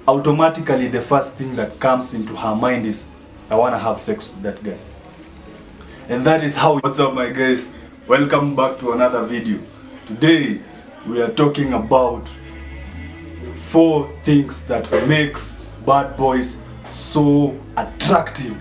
automatically the first thing that comes into her mind is, I want to have sex with that guy. And that is how. What's up, my guys? Welcome back to another video. Today we are talking about 4 things that makes bad boys so attractive.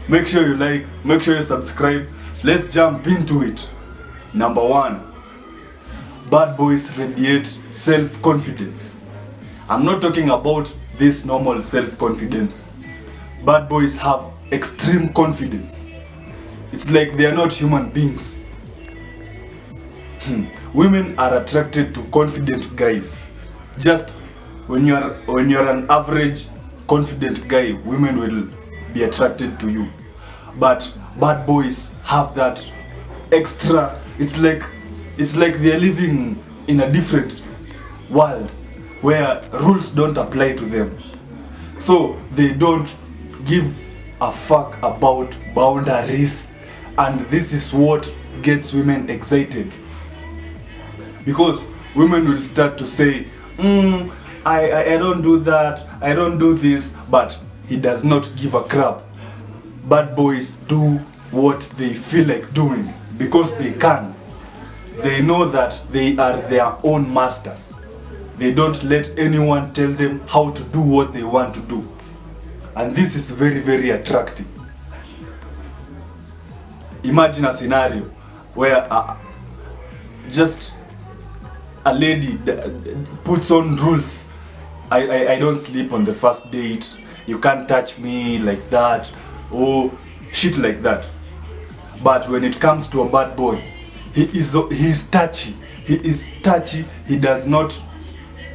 Make sure you like, make sure you subscribe. Let's jump into it. Number 1, bad boys radiate self-confidence. I'm not talking about this normal self-confidence. Bad boys have extreme confidence. It's like they are not human beings. Women are attracted to confident guys. Just when you're an average confident guy, women will be attracted to you. But bad boys have that extra. It's like they're living in a different world where rules don't apply to them. So they don't give a fuck about boundaries, and this is what gets women excited. Because women will start to say, I don't do that, I don't do this, but he does not give a crap. Bad boys do what they feel like doing because they can. They know that they are their own masters. They don't let anyone tell them how to do what they want to do. And this is very, very attractive. Imagine a scenario where just a lady puts on rules. I don't sleep on the first date. You can't touch me like that. Or shit like that. But when it comes to a bad boy, he is touchy. He is touchy. He does not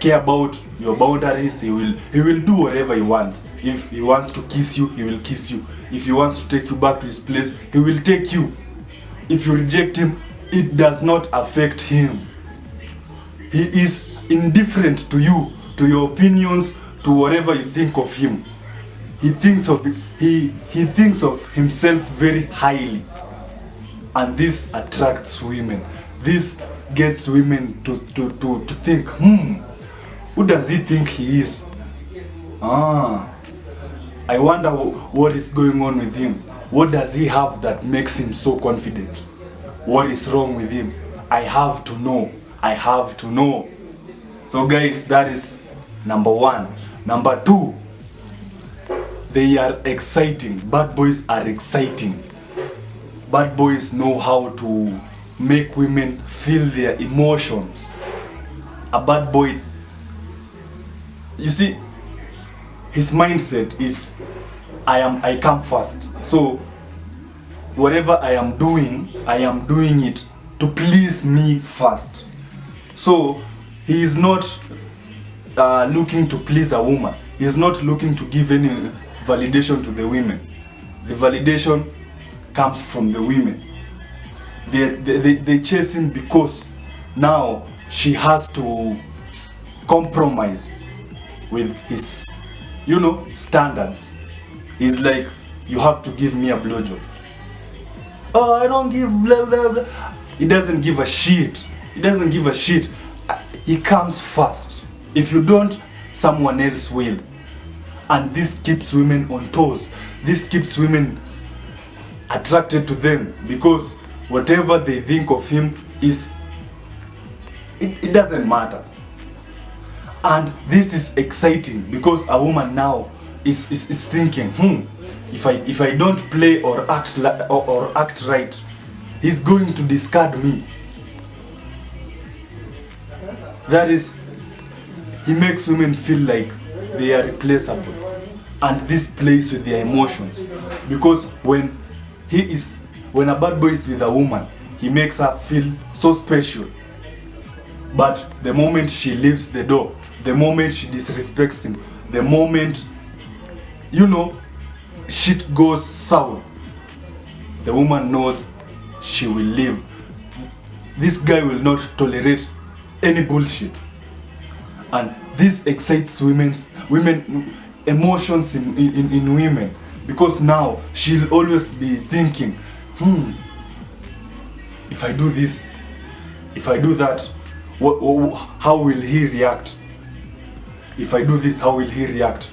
care about your boundaries. He will do whatever he wants. If he wants to kiss you, he will kiss you. If he wants to take you back to his place, he will take you. If you reject him, it does not affect him. He is indifferent to you, to your opinions, to whatever you think of him. He thinks of himself very highly, and this attracts women. This gets women to think, who does he think he is? I wonder what is going on with him. What does he have that makes him so confident? What is wrong with him? I have to know. I have to know. So guys, that is number 1. Number 2, they are exciting. Bad boys are exciting. Bad boys know how to make women feel their emotions. A bad boy, you see, his mindset is I come first. So whatever I am doing it to please me first. So he is not looking to please a woman. He is not looking to give any validation to the women. The validation comes from the women. They chase him because now she has to compromise with his, standards. He's like, you have to give me a blowjob. Oh, I don't give blah blah blah. He doesn't give a shit. He doesn't give a shit. He comes first. If you don't, someone else will. And this keeps women on toes. This keeps women attracted to them, because whatever they think of him is, it doesn't matter. And this is exciting because a woman now is thinking, if I don't play or act right, he's going to discard me. That is, he makes women feel like they are replaceable, and this plays with their emotions. Because when a bad boy is with a woman, he makes her feel so special. But the moment she leaves the door, the moment she disrespects him, the moment shit goes south, the woman knows she will leave. This guy will not tolerate any bullshit. And this excites women emotions in women, because now she'll always be thinking, if I do this, if I do that, how will he react? if I do this, how will he react?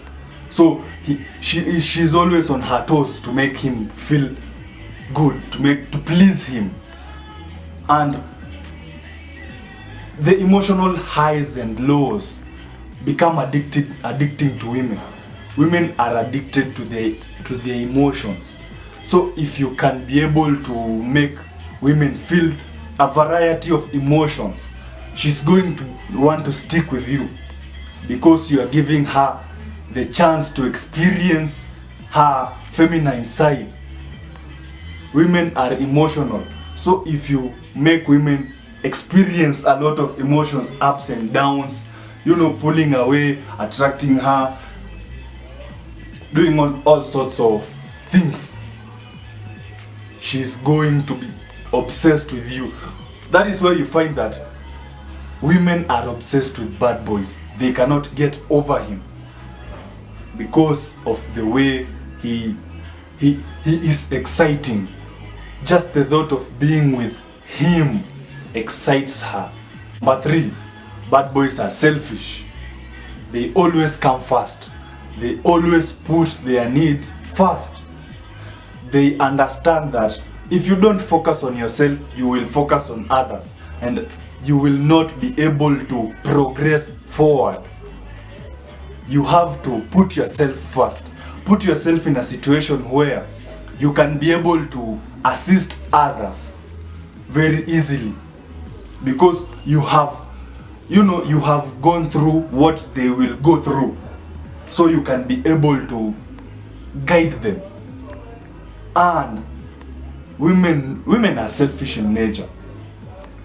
So she's always on her toes to make him feel good, to please him. And the emotional highs and lows become addicting to women. Women are addicted to their emotions. So if you can be able to make women feel a variety of emotions, she's going to want to stick with you, because you are giving her the chance to experience her feminine side. Women are emotional. So if you make women experience a lot of emotions, ups and downs, pulling away, attracting her, doing all sorts of things, she's going to be obsessed with you. That is why you find that women are obsessed with bad boys. They cannot get over him because of the way he is exciting. Just the thought of being with him excites her. Number 3, bad boys are selfish. They always come first. They always put their needs first. They understand that if you don't focus on yourself, you will focus on others, and you will not be able to progress forward. You have to put yourself first. Put yourself in a situation where you can be able to assist others very easily, because you have gone through what they will go through, so you can be able to guide them. And women are selfish in nature.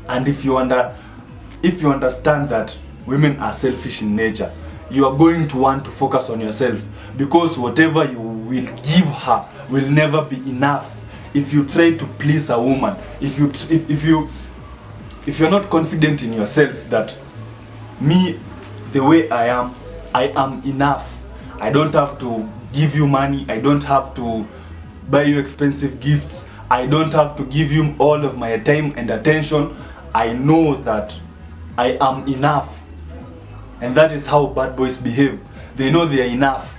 And if you understand that women are selfish in nature, you are going to want to focus on yourself, because whatever you will give her will never be enough. If you try to please a woman, if you're not confident in yourself that me, the way I am enough. I don't have to give you money. I don't have to buy you expensive gifts. I don't have to give you all of my time and attention. I know that I am enough. And that is how bad boys behave. They know they are enough.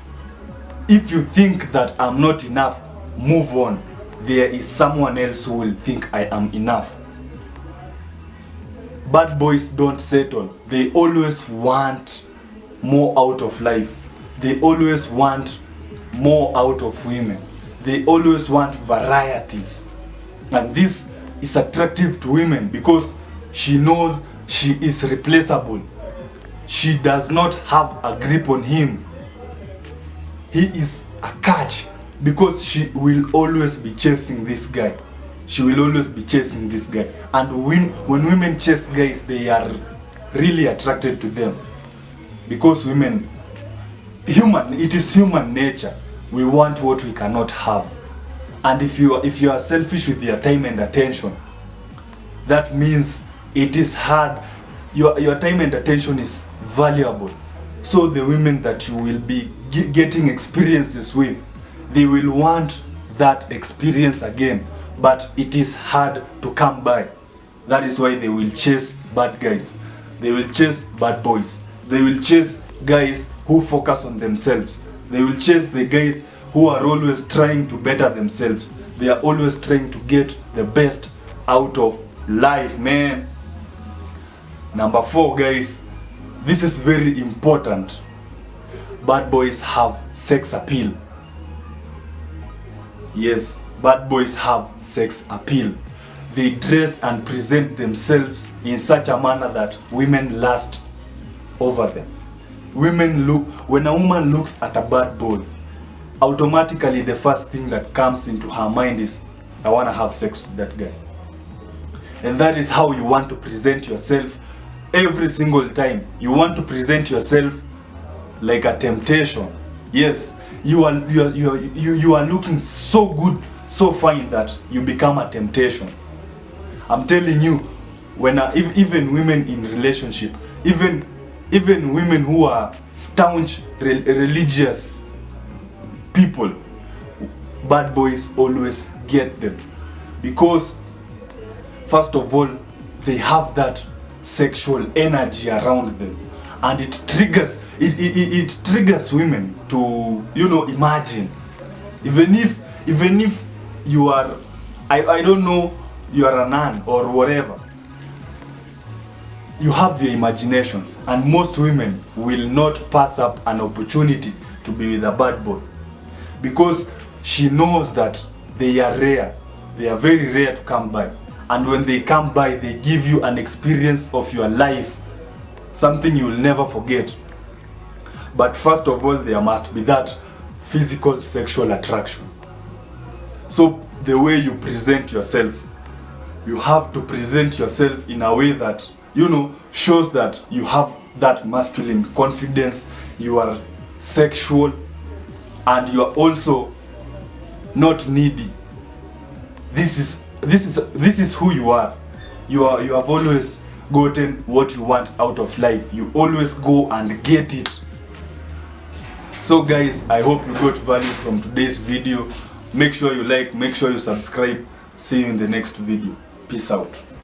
If you think that I'm not enough, move on. There is someone else who will think I am enough. Bad boys don't settle. They always want more out of life. They always want more out of women. They always want varieties. And this is attractive to women because she knows she is replaceable. She does not have a grip on him. He is a catch, because she will always be chasing this guy. She will always be chasing this guy. And when women chase guys, they are really attracted to them. Because women, it is human nature. We want what we cannot have. And if you are selfish with your time and attention, that means it is hard. Your time and attention is valuable. So the women that you will be getting experiences with, they will want that experience again, but it is hard to come by. That is why they will chase bad guys. They will chase bad boys. They will chase guys who focus on themselves. They will chase the guys who are always trying to better themselves. They are always trying to get the best out of life, man. Number 4, guys, this is very important. Bad boys have sex appeal. Yes, bad boys have sex appeal. They dress and present themselves in such a manner that women lust over them. When a woman looks at a bad boy, automatically the first thing that comes into her mind is, I want to have sex with that guy. And that is how you want to present yourself every single time. You want to present yourself like a temptation. Yes, you are looking so good, so fine that you become a temptation. I'm telling you, when even women in relationship, even women who are staunch religious people, bad boys always get them, because first of all, they have that sexual energy around them, and it it triggers women to, you know, imagine. Even if you are, I don't know, you are a nun or whatever, you have your imaginations, and most women will not pass up an opportunity to be with a bad boy, because she knows that they are rare. They are very rare to come by, and when they come by, they give you an experience of your life, something you will never forget. But first of all, there must be that physical sexual attraction. So the way you present yourself, you have to present yourself in a way that, you know, shows that you have that masculine confidence, you are sexual, and you are also not needy. This is who you are. You have always gotten what you want out of life. You always go and get it. So guys, I hope you got value from today's video. Make sure you like, make sure you subscribe. See you in the next video. Peace out.